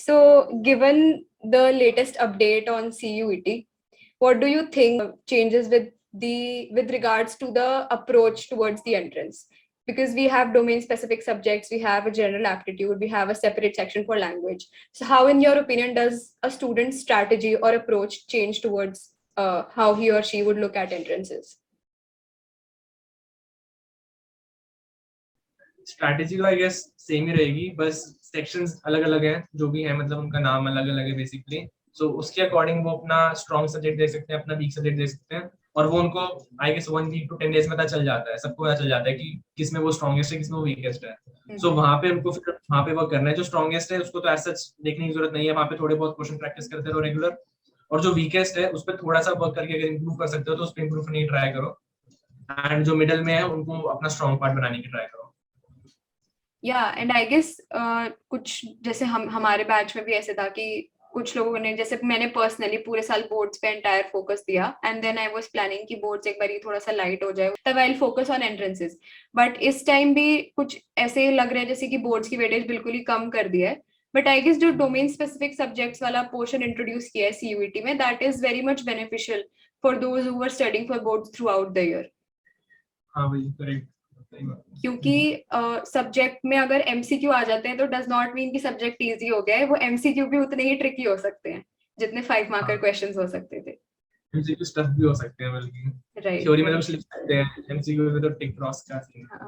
So, given the latest update on CUET, what do you think changes with regards to the approach towards the entrance? Because we have domain specific subjects, we have a general aptitude, we have a separate section for language. So, how, in your opinion, does a student's strategy or approach change towards how he or she would look at entrances? Strategy तो I guess same ही रहेगी, बस sections अलग अलग हैं, जो भी है मतलब उनका नाम अलग अलग है बेसिकली. सो उसके अकॉर्डिंग वो अपना स्ट्रॉन्ग सब्जेक्ट दे सकते हैं, अपना वीक सब्जेक्ट दे सकते हैं, और वो उनको I guess 1 week to 10 days में पता चल जाता है, सबको पता चल जाता है कि किसमें वो स्ट्रॉन्गेस्ट है, किसमें वो वीकेस्ट है. सो वहाँ पे उनको फिर वहाँ पे वर्क करना है. जो स्ट्रॉन्गेस्ट है उसको तो एज सच देखने की जरूरत नहीं है, वहाँ पे थोड़े बहुत क्वेश्चन प्रैक्टिस करते रहो रेगुलर, और जो वीकेस्ट है उस पर थोड़ा सा वर्क करके अगर इंप्रूव कर सकते हो तो उस पर इंप्रूव करने की ट्राई करो, एंड जो मिडल में है उनको अपना स्ट्रॉन्ग पार्ट बनाने की ट्राई करो. एंड आई गेस कुछ जैसे हमारे बैच में भी ऐसे था कि कुछ लोगों ने, जैसे मैंने पर्सनली पूरे साल बोर्ड्स पे एंटायर फोकस दिया, and then I was planning कि बोर्ड्स एक बार थोड़ा सा लाइट हो जाए, तब I will focus on entrances. But इस टाइम भी कुछ ऐसे लग रहा है जैसे कि बोर्ड्स की वेटेज बिल्कुल ही कम कर दिया है. बट आई गेस जो डोमेन स्पेसिफिक सब्जेक्ट्स वाला पोर्शन इंट्रोड्यूस किया है CUET में, that is very much beneficial for those who were studying for boards through out the year. हाँ भाई, करेक्ट. क्योंकि सब्जेक्ट में अगर MCQ आ जाते हैं तो डज नॉट मीन कि सब्जेक्ट इजी हो गया है, वो MCQ भी उतने ही ट्रिकी हो सकते हैं जितने 5 मार्कर क्वेश्चंस हो सकते थे. MCQ टफ भी हो सकते हैं, बल्कि राइट, थ्योरी में तो लिख सकते हैं, MCQ में तो टिक क्रॉस का सीन है.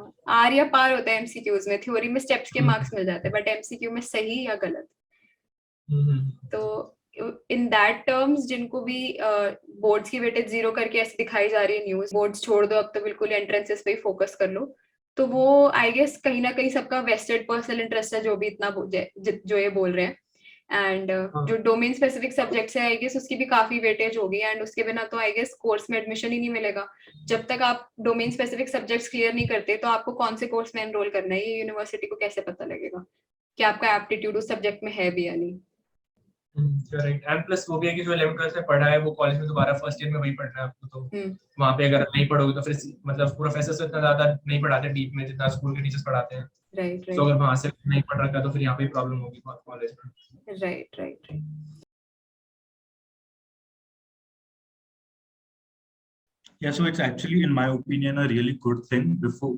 आर या पार होता है MCQs में, थ्योरी में स्टेप्स के मार्क्स मिल जाते हैं, बट MCQ में सही या गलत. तो इन दैट टर्म्स जिनको भी बोर्ड्स की वेटेज 0 करके ऐसे दिखाई जा रही है न्यूज, बोर्ड्स छोड़ दो अब तो बिल्कुल एंट्रेंसेस पे ही फोकस कर लो, तो वो आई गेस कहीं ना कहीं सबका वेस्टेड पर्सनल इंटरेस्ट है जो भी इतना जो ये बोल रहे हैं. एंड जो डोमेन स्पेसिफिक सब्जेक्ट्स है आई गेस उसकी भी काफी वेटेज होगी, एंड उसके बिना तो आई गेस कोर्स में एडमिशन ही नहीं मिलेगा. जब तक आप डोमेन स्पेसिफिक सब्जेक्ट्स क्लियर नहीं करते तो आपको कौन से कोर्स में एनरोल करना है ये यूनिवर्सिटी को कैसे पता लगेगा कि आपका एप्टीट्यूड उस सब्जेक्ट में है भी या नहीं. करेक्ट. एंड प्लस वो भी है कि जो 11th क्लास में पढ़ा है वो कॉलेज में दोबारा फर्स्ट ईयर में वही पढ़ना है आपको, तो वहाँ पे अगर नहीं पढ़ोगे तो फिर मतलब प्रोफेसर इतना ज्यादा नहीं पढ़ाते डीप में जितना स्कूल के टीचर्स पढ़ाते हैं. राइट. तो अगर वहाँ से नहीं पढ़ रखा तो फिर यहाँ पे प्रॉब्लम होगी बहुत कॉलेज में. Right. Yeah, so it's actually, in my opinion, a really good thing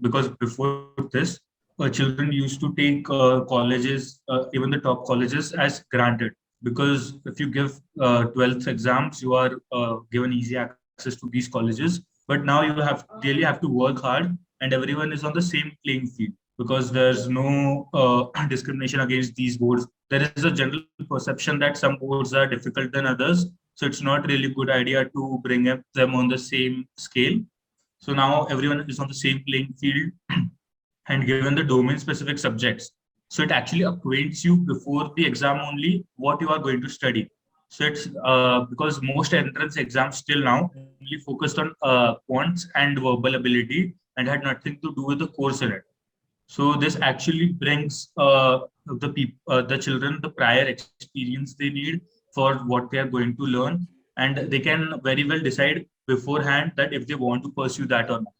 because before this, children used to take colleges, even the top colleges, as granted. Because if you give 12th exams, you are given easy access to these colleges. But now you really have to work hard, and everyone is on the same playing field because there's no discrimination against these boards. There is a general perception that some boards are difficult than others. So it's not really a good idea to bring up them on the same scale. So now everyone is on the same playing field and given the domain specific subjects. So it actually acquaints you before the exam only what you are going to study. So it's because most entrance exams till now only focused on quants and verbal ability and had nothing to do with the course in it. So this actually brings the children the prior experience they need for what they are going to learn, and they can very well decide beforehand that if they want to pursue that or not.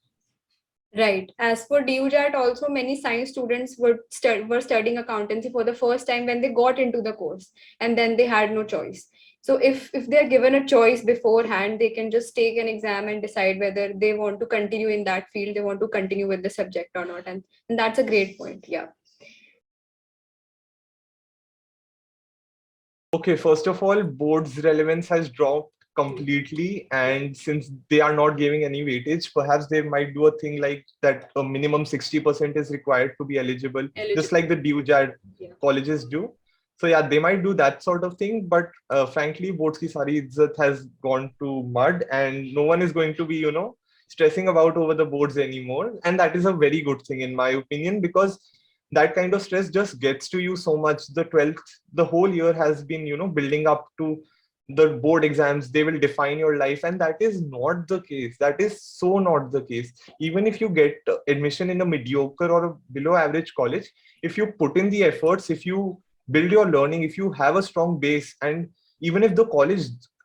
Right. As for DU-JAT, also many science students were studying accountancy for the first time when they got into the course, and then they had no choice. So if they're given a choice beforehand, they can just take an exam and decide whether they want to continue in that field, they want to continue with the subject or not, and that's a great point. Yeah. Okay, first of all, board's relevance has dropped completely, and since they are not giving any weightage, perhaps they might do a thing like that a minimum 60% is required to be eligible, just like the DU-JAT colleges do. So yeah, they might do that sort of thing, but frankly, boards ki sari izzat has gone to mud, and no one is going to be, stressing about over the boards anymore. And that is a very good thing in my opinion, because that kind of stress just gets to you so much. The 12th, the whole year has been, building up to the board exams. They will define your life, and that is not the case. That is so not the case. Even if you get admission in a mediocre or a below average college, if you put in the efforts, if you build your learning, if you have a strong base, and even if the college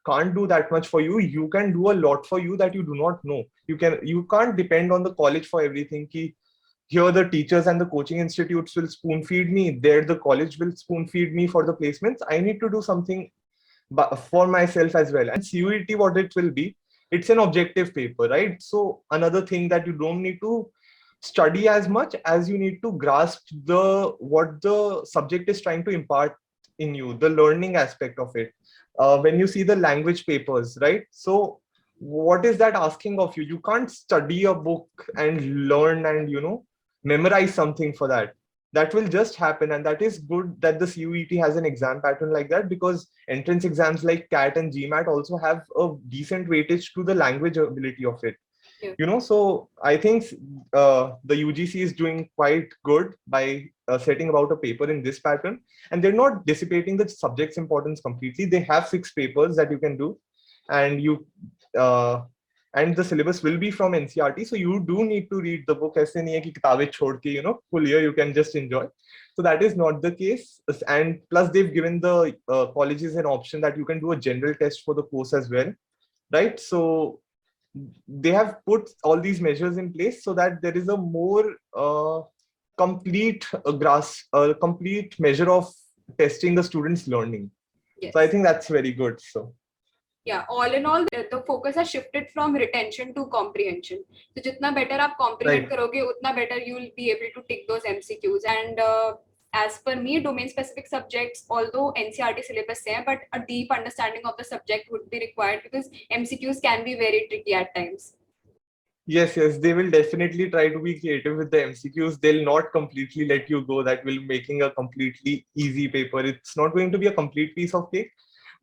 can't do that much for you, you can do a lot for you that you do not know. You can't depend on the college for everything. here the teachers and the coaching institutes will spoon feed me, there the college will spoon feed me for the placements. I need to do something for myself as well. And CUET, what it will be, it's an objective paper, right? So another thing that you don't need to study as much as you need to grasp what the subject is trying to impart in you, the learning aspect of it. When you see the language papers, right? So what is that asking of you? You can't study a book and learn and, memorize something for that. That will just happen. And that is good that the CUET has an exam pattern like that, because entrance exams like CAT and GMAT also have a decent weightage to the language ability of it. Yeah. So I think the UGC is doing quite good by setting about a paper in this pattern, and they're not dissipating the subject's importance completely. They have 6 papers that you can do, and and the syllabus will be from NCERT. So you do need to read the book. Aise nahi hai ki kitabein chhod ke, full year you can just enjoy. So that is not the case. And plus they've given the colleges an option that you can do a general test for the course as well, right? So they have put all these measures in place so that there is a more complete complete measure of testing the students' learning. Yes. So I think that's very good. So yeah, all in all, the focus has shifted from retention to comprehension. So jitna better aap comprehend karoge, utna better you will be able to tick those MCQs. And as per me, domain specific subjects, although NCERT syllabus hai, but a deep understanding of the subject would be required, because MCQs can be very tricky at times. Yes, they will definitely try to be creative with the MCQs. They'll not completely let you go that will making a completely easy paper. It's not going to be a complete piece of cake.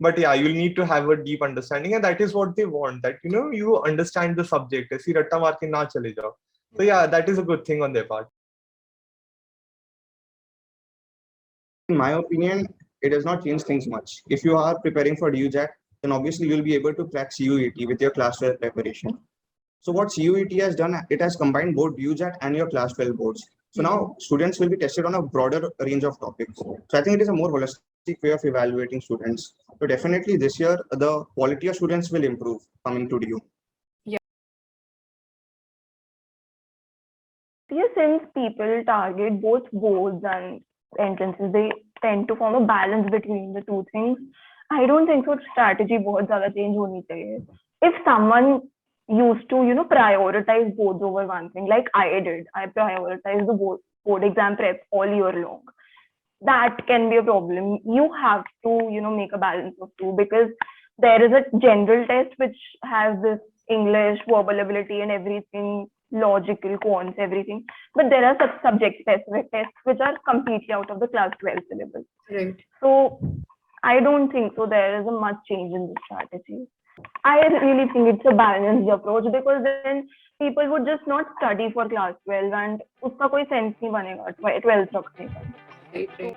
But yeah, you'll need to have a deep understanding, and that is what they want, that you understand the subject. Aisi ratta maar ke na chale jao. So yeah, that is a good thing on their part. In my opinion, it does not change things much. If you are preparing for DU-JAT, then obviously you'll be able to crack CUET with your class 12 preparation. So what CUET has done, it has combined both DU-JAT and your class 12 boards. So now students will be tested on a broader range of topics. So I think it is a more holistic way of evaluating students. So definitely this year, the quality of students will improve coming to DU. Since people target both boards and entrances, they tend to form a balance between the two things. I don't think so strategy बहुत ज़्यादा change होनी चाहिए. If someone used to, prioritize boards over one thing, like I did, I prioritized the board exam prep all year long. That can be a problem. You have to, make a balance of two, because there is a general test which has this English, verbal ability and everything, logical, quants, everything. But there are such subject-specific tests which are completely out of the class 12 syllabus. Right. So I don't think so there is a much change in the strategy. I really think it's a balanced approach, because then people would just not study for class 12 and uska koi sense nahi banega 12th rakhne ka. Right.